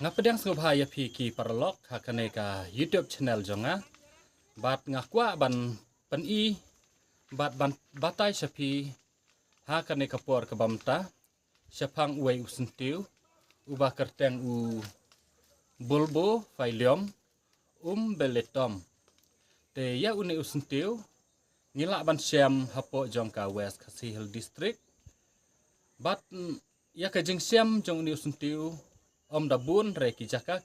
Ngapedang sengobhaya ki paralok hakane ka YouTube channel jonga bat ngakwa ban pen I bat ban batai sapi hakane kapor ke bamta syapang uai usentiu uba kerteng u bulbo failiom beletom te ya une usentiu ngila ban syam hapo jongka West Kasihil District bat ya ka jeng syam jong ni usentiu Om dabun re kijaka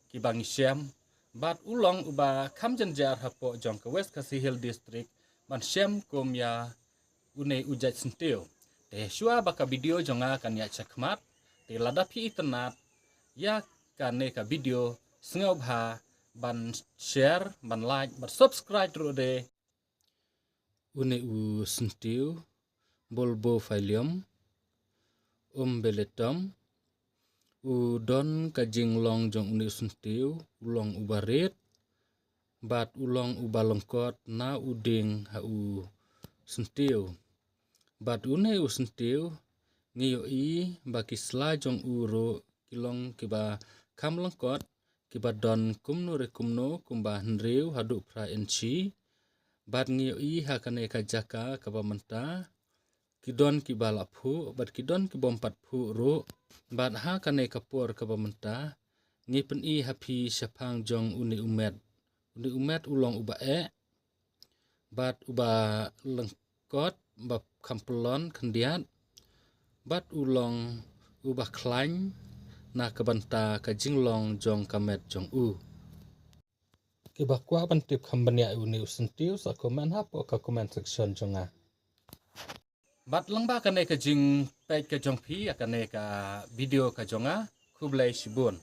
kibangi syam bat ulong uba kam jenjar hapo jong ke West Kasihil District ban syam kum ya une ujat sentiu te syua baka video jonga kan ya cakmat te ladapi internet ya kane ka video sengau bha ban share ban like ban subscribe ru de une u sentiu bolbo failium beletom udon kajing long jong uni sentiu ulong ubarit bat ulong ubalongkot na uding ha u sentiu bat une u sentiu ngiyo I baki sla jong uro kilong kiba kam longkot kiba don kumno re kumno kumba hnriu hadu pra enchi bat ngiyo I hakane kajaka kaba menta kidon kiba laphu bat kidon kibompat phu ro bat ha kane kapor kaba menta ngipen I hapi syapang jong uni umet ulong uba bat uba lengkot bab kampelon kendiat bat ulong uba klany na kabanta kajinglong jong kamet jong kibakwa bantip kambanya uni usentiu sa komen hapo ka comment section jonga bat lengba kane kajing page ka jong pi akane ka video ka jonga kublai sibun